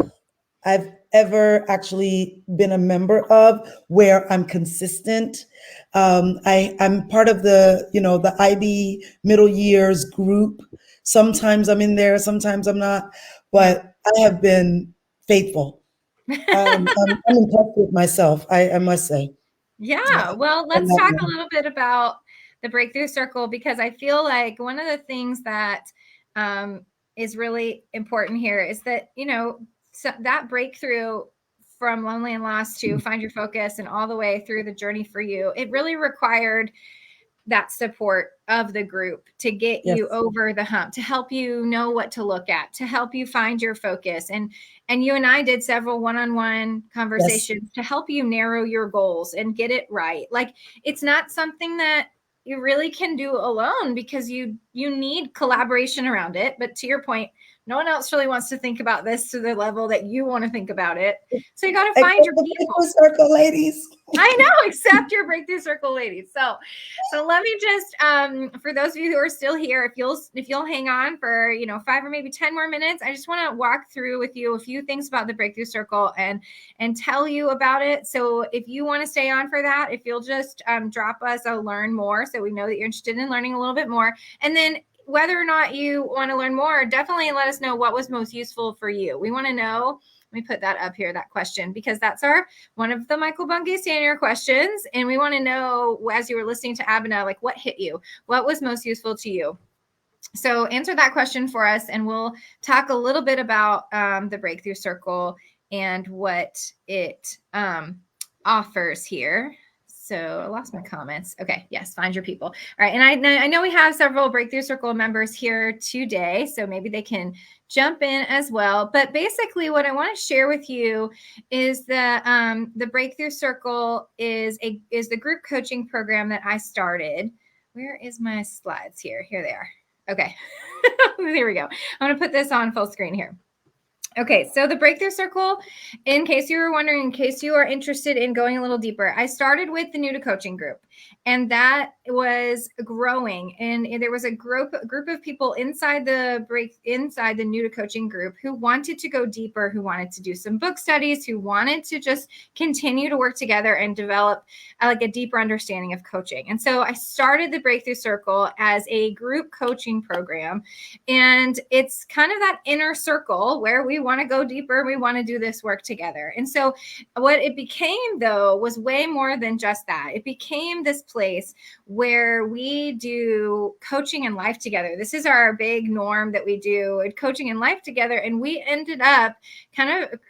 I've ever actually been a member of where I'm consistent. I'm part of the IB middle years group. Sometimes I'm in there, sometimes I'm not, Yeah. but I have been faithful. I'm impressed with myself, I must say. Yeah. Yeah. Well, I let's love talk a that. little bit about the breakthrough circle, because I feel like one of the things that is really important here is that, so that breakthrough from lonely and lost to find your focus and all the way through the journey for you, it really required that support of the group to get you over the hump, to help you know what to look at, to help you find your focus. And you and I did several one-on-one conversations to help you narrow your goals and get it right. Like, it's not something that you really can do alone, because you need collaboration around it. But to your point, no one else really wants to think about this to the level that you want to think about it. So you got to find your people. Circle ladies. I know, except your breakthrough circle ladies. So let me just, for those of you who are still here, if you'll hang on for 5 or maybe 10 more minutes, I just want to walk through with you a few things about the breakthrough circle and tell you about it. So if you want to stay on for that, if you'll just drop us a learn more, so we know that you're interested in learning a little bit more, and then whether or not you want to learn more, definitely let us know what was most useful for you. We want to know. Let me put that up here, that question, because that's one of the Michael Bungay Standard questions. And we want to know, as you were listening to Abenaa, like, what hit you? What was most useful to you? So answer that question for us, and we'll talk a little bit about the Breakthrough Circle and what it offers here. So I lost my comments. Okay, yes, find your people. All right, and I know we have several Breakthrough Circle members here today, so maybe they can jump in as well. But basically, what I want to share with you is that the Breakthrough Circle is the group coaching program that I started. Where is my slides here? Here they are. Okay, there we go. I'm going to put this on full screen here. Okay, so the Breakthrough Circle, in case you were wondering, in case you are interested in going a little deeper, I started with the New to Coaching group, and that was growing. And there was a group of people inside the New to Coaching group who wanted to go deeper, who wanted to do some book studies, who wanted to just continue to work together and develop like a deeper understanding of coaching. And so I started the Breakthrough Circle as a group coaching program, and it's kind of that inner circle where we want to go deeper. We want to do this work together. And so what it became, though, was way more than just that. It became this place where we do coaching and life together. This is our big norm that we do, coaching and life together. And we ended up kind of,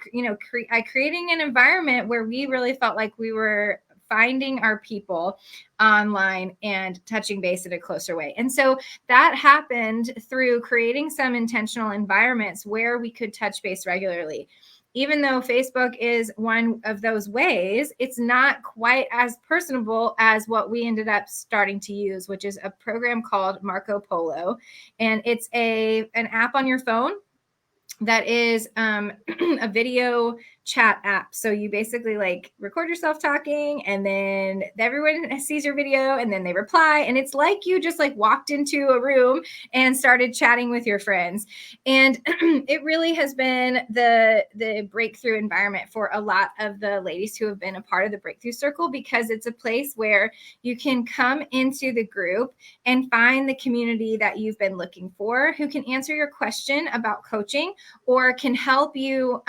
creating an environment where we really felt like we were finding our people online and touching base in a closer way. And so that happened through creating some intentional environments where we could touch base regularly. Even though Facebook is one of those ways, it's not quite as personable as what we ended up starting to use, which is a program called Marco Polo. And it's an app on your phone that is a video chat app. So you basically like record yourself talking, and then everyone sees your video, and then they reply. And it's like you just like walked into a room and started chatting with your friends. And it really has been the breakthrough environment for a lot of the ladies who have been a part of the Breakthrough Circle, because it's a place where you can come into the group and find the community that you've been looking for, who can answer your question about coaching, or can help you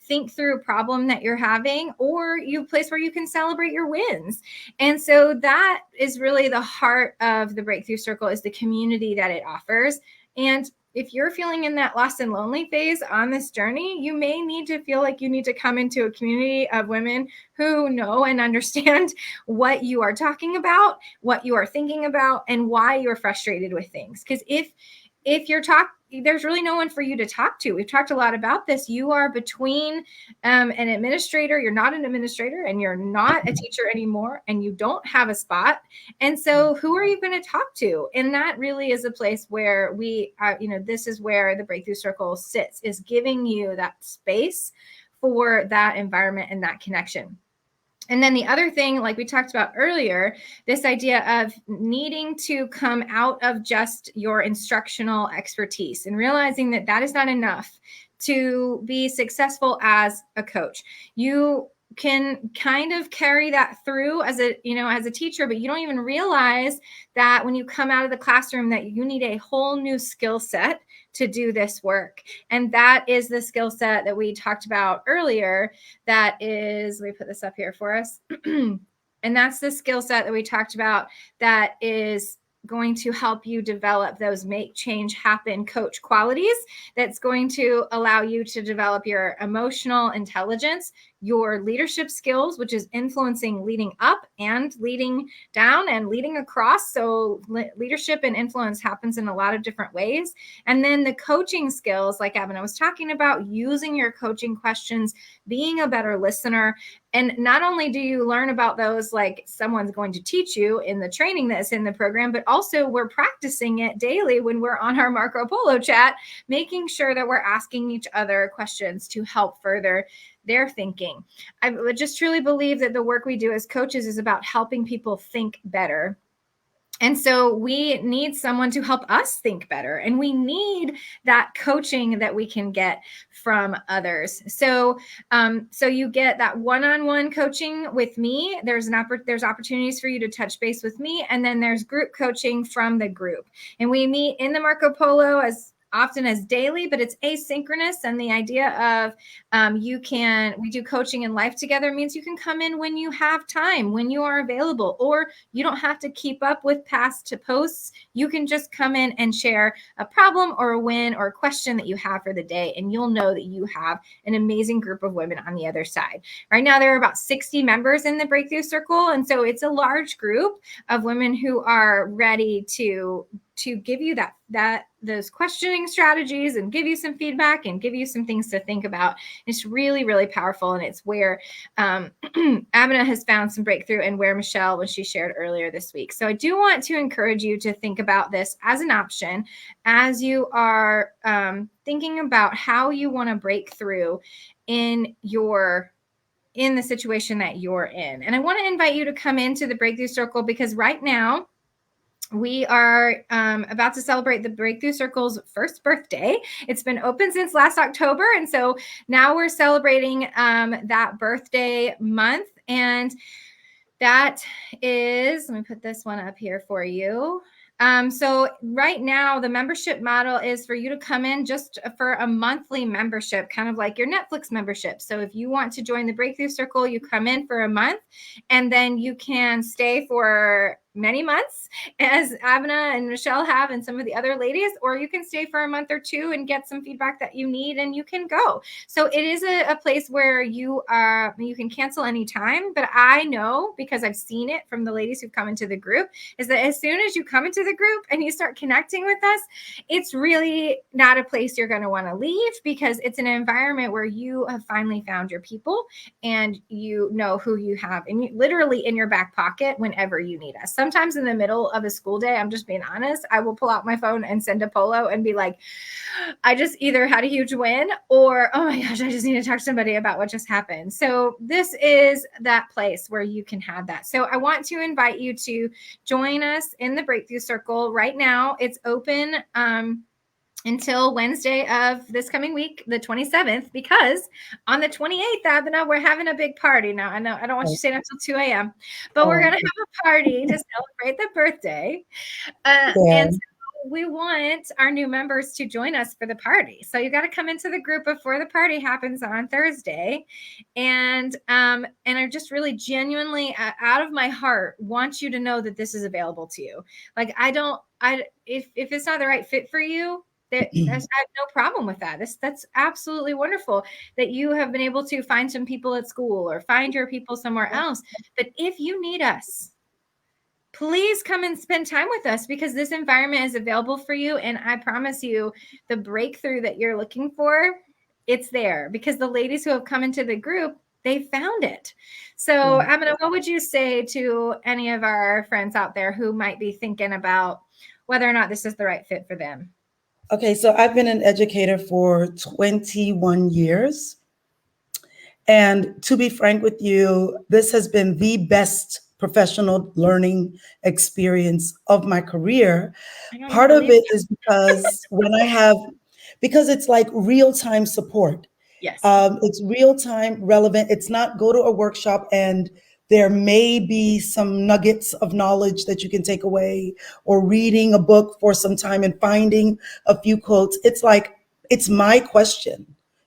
think through a problem that you're having, or a place where you can celebrate your wins. And so that is really the heart of the Breakthrough Circle, is the community that it offers. And if you're feeling in that lost and lonely phase on this journey, you may need to feel like you need to come into a community of women who know and understand what you are talking about, what you are thinking about, and why you're frustrated with things. Because if you're there's really no one for you to talk to. We've talked a lot about this. You are between an administrator. You're not an administrator, and you're not a teacher anymore, and you don't have a spot. And so who are you going to talk to? And that really is a place where we are, this is where the Breakthrough Circle sits, is giving you that space for that environment and that connection. And then the other thing, like we talked about earlier, this idea of needing to come out of just your instructional expertise and realizing that that is not enough to be successful as a coach. You can kind of carry that through as a teacher, but you don't even realize that when you come out of the classroom that you need a whole new skill set to do this work. And that is the skill set that we talked about earlier. That is, let me put this up here for us. And that's the skill set that we talked about that is going to help you develop those make change happen coach qualities. That's going to allow you to develop your emotional intelligence, your leadership skills, which is influencing leading up and leading down and leading across. So leadership and influence happens in a lot of different ways. And then the coaching skills, like Abenaa was talking about, using your coaching questions, being a better listener. And not only do you learn about those like someone's going to teach you in the training that's in the program, but also we're practicing it daily when we're on our Marco Polo chat, making sure that we're asking each other questions to help further their thinking. I just truly believe that the work we do as coaches is about helping people think better. And so we need someone to help us think better. And we need that coaching that we can get from others. So you get that one-on-one coaching with me. There's opportunities for you to touch base with me. And then there's group coaching from the group. And we meet in the Marco Polo as often as daily, but it's asynchronous. And the idea of we do coaching and life together means you can come in when you have time, when you are available, or you don't have to keep up with past posts. You can just come in and share a problem or a win or a question that you have for the day, and you'll know that you have an amazing group of women on the other side. Right now, there are about 60 members in the Breakthrough Circle, and so it's a large group of women who are ready to give you those questioning strategies and give you some feedback and give you some things to think about. It's really, really powerful. And it's where Abenaa has found some breakthrough, and where Michelle, when she shared earlier this week. So I do want to encourage you to think about this as an option as you are thinking about how you want to break through in the situation that you're in. And I want to invite you to come into the Breakthrough Circle, because right now, we are about to celebrate the Breakthrough Circle's first birthday. It's been open since last October. And so now we're celebrating that birthday month. And that is, let me put this one up here for you. So right now, the membership model is for you to come in just for a monthly membership, kind of like your Netflix membership. So if you want to join the Breakthrough Circle, you come in for a month, and then you can stay for many months, as Abenaa and Michelle have, and some of the other ladies, or you can stay for a month or two and get some feedback that you need, and you can go. So it is a place where you can cancel anytime. But I know, because I've seen it from the ladies who've come into the group, is that as soon as you come into the group and you start connecting with us, it's really not a place you're going to want to leave, because it's an environment where you have finally found your people, and you know who you have, and literally in your back pocket whenever you need us. Sometimes in the middle of a school day, I'm just being honest, I will pull out my phone and send a Polo and be like, I just either had a huge win, or, oh my gosh, I just need to talk to somebody about what just happened. So this is that place where you can have that. So I want to invite you to join us in the Breakthrough Circle. Right now, it's open until Wednesday of this coming week, the 27th, because on the 28th, Abenaa, we're having a big party. Now, I know I don't want you to stay until 2 a.m., but we're going to have a party to celebrate the birthday. And so we want our new members to join us for the party. So you got to come into the group before the party happens on Thursday. And I just really genuinely, out of my heart, want you to know that this is available to you. Like, if it's not the right fit for you, I have no problem with that. That's absolutely wonderful that you have been able to find some people at school or find your people somewhere else. But if you need us, please come and spend time with us, because this environment is available for you. And I promise you, the breakthrough that you're looking for, it's there, because the ladies who have come into the group, they found it. So Abenaa, what would you say to any of our friends out there who might be thinking about whether or not this is the right fit for them? Okay, so I've been an educator for 21 years. And to be frank with you, this has been the best professional learning experience of my career. Part of it is because it's like real-time support. Yes. It's real-time, relevant. It's not go to a workshop and there may be some nuggets of knowledge that you can take away, or reading a book for some time and finding a few quotes. It's like, it's my question,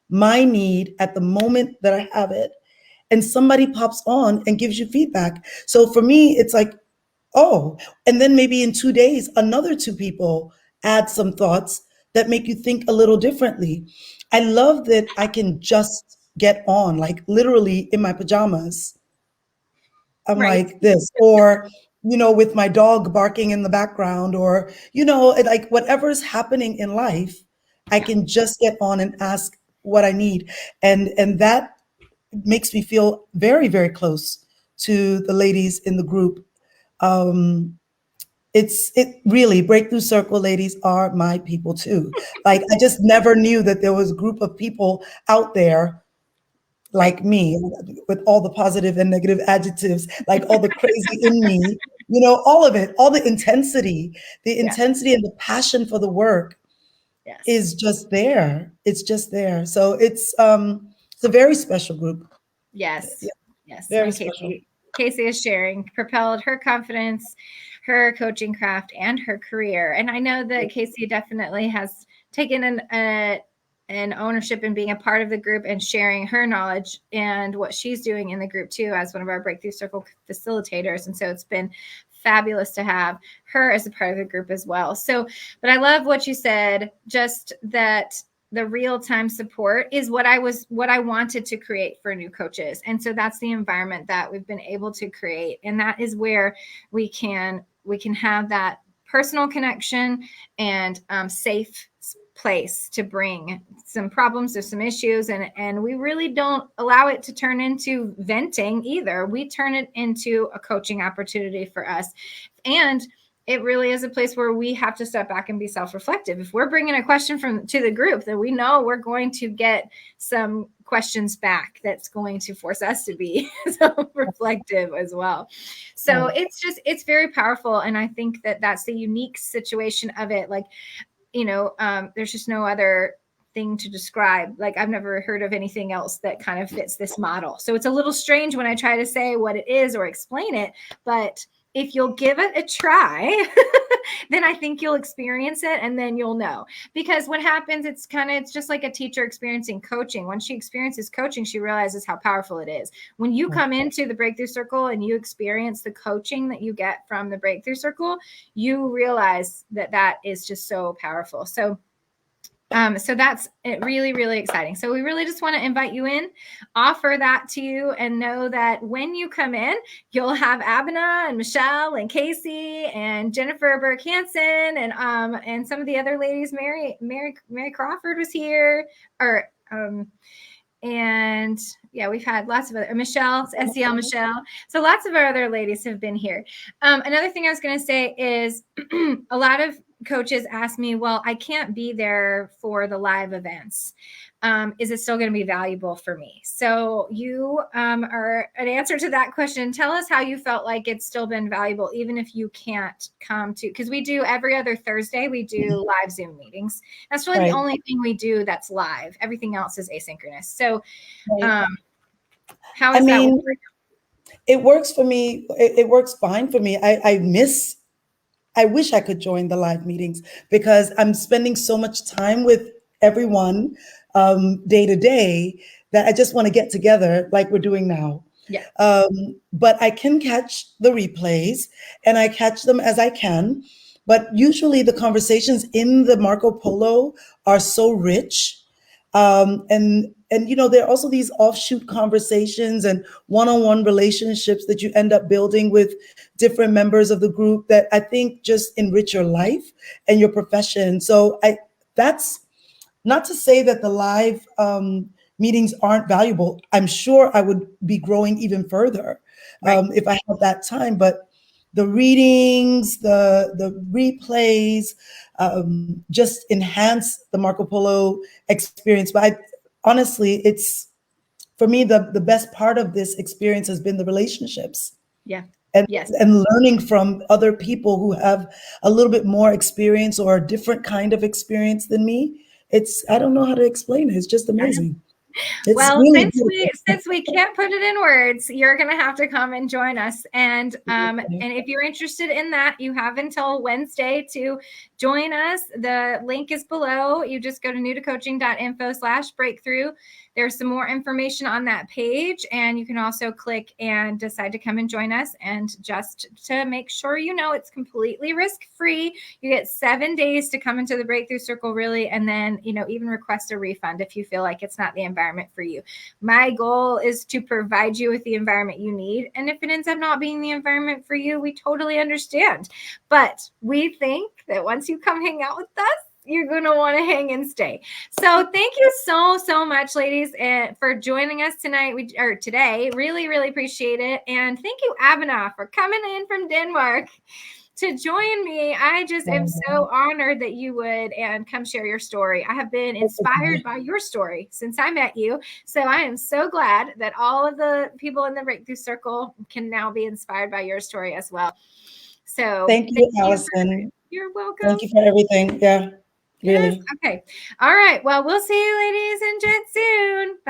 my need at the moment that I have it, and somebody pops on and gives you feedback. So for me, it's like, oh, and then maybe in 2 days, another two people add some thoughts that make you think a little differently. I love that I can just get on, like literally in my pajamas. I'm Right. like this, or, with my dog barking in the background, or, like whatever's happening in life, I Yeah. can just get on and ask what I need. And that makes me feel very, very close to the ladies in the group. Um, it really, Breakthrough Circle ladies are my people too. Like I just never knew that there was a group of people out there Right. like me, with all the positive and negative adjectives, like all the crazy in me, all of it, all the Yeah. intensity and the passion for the work Yes. is just there. It's just there. So it's a very special group. Yes. Yeah, Yes. very And special. Casey is sharing, propelled her confidence, her coaching craft, and her career. And I know that Casey definitely has taken an ownership in being a part of the group and sharing her knowledge and what she's doing in the group too, as one of our Breakthrough Circle facilitators. And so it's been fabulous to have her as a part of the group as well. So, but I love what you said, just that the real-time support is what I wanted to create for new coaches. And so that's the environment that we've been able to create. And that is where we can have that personal connection and safe place to bring some problems or some issues, and we really don't allow it to turn into venting either. We turn it into a coaching opportunity for us, and it really is a place where we have to step back and be self-reflective. If we're bringing a question to the group, then we know we're going to get some questions back that's going to force us to be self-reflective as well. So it's very powerful, and I think that that's the unique situation of it. Like, there's just no other thing to describe. Like, I've never heard of anything else that kind of fits this model. So it's a little strange when I try to say what it is or explain it, but if you'll give it a try, then I think you'll experience it, and then you'll know. Because what happens, it's just like a teacher experiencing coaching. When she experiences coaching, she realizes how powerful it is. When you come into the Breakthrough Circle and you experience the coaching that you get from the Breakthrough Circle, you realize that that is just so powerful. So that's really, really exciting. So we really just want to invite you in, offer that to you, and know that when you come in, you'll have Abenaa and Michelle and Casey and Jennifer Burke Hansen and some of the other ladies. Mary Crawford was here, and yeah, we've had lots of other Michelle, SEL Michelle. So lots of our other ladies have been here. Another thing I was going to say is a lot of coaches ask me, well, I can't be there for the live events. Is it still going to be valuable for me? So you are an answer to that question. Tell us how you felt like it's still been valuable, even if you can't come to, because we do every other Thursday, we do live Zoom meetings. That's really the only thing we do that's live. Everything else is asynchronous. So how is that work for you? It works for me. It works fine for me. I wish I could join the live meetings because I'm spending so much time with everyone day to day that I just want to get together like we're doing now. Yeah. But I can catch the replays and I catch them as I can. But usually the conversations in the Marco Polo are so rich. And there are also these offshoot conversations and one-on-one relationships that you end up building with different members of the group that I think just enrich your life and your profession. So that's not to say that the live meetings aren't valuable. I'm sure I would be growing even further if I had that time. But the readings, the replays, just enhance the Marco Polo experience. But honestly, it's for me the best part of this experience has been the relationships. Yeah. And, Yes. and learning from other people who have a little bit more experience or a different kind of experience than me. I don't know how to explain it. It's just amazing. It's Well, really since we can't put it in words, you're going to have to come and join us. And if you're interested in that, you have until Wednesday to join us. The link is below. You just go to newtocoaching.info/breakthrough. There's some more information on that page, and you can also click and decide to come and join us. And just to make sure it's completely risk-free. You get 7 days to come into the Breakthrough Circle, really, and then even request a refund if you feel like it's not the environment environment for you. My goal is to provide you with the environment you need. And if it ends up not being the environment for you, we totally understand. But we think that once you come hang out with us, you're going to want to hang and stay. So thank you so much, ladies, for joining us today. Really appreciate it. And thank you, Abenaa, for coming in from Denmark to join me. I just am so honored that you would and come share your story. I have been inspired by your story since I met you. So I am so glad that all of the people in the Breakthrough Circle can now be inspired by your story as well. So thank you, Allison. You're welcome. Thank you for everything. Yeah, really. Yes. Okay. All right. Well, we'll see you ladies and gents soon. Bye.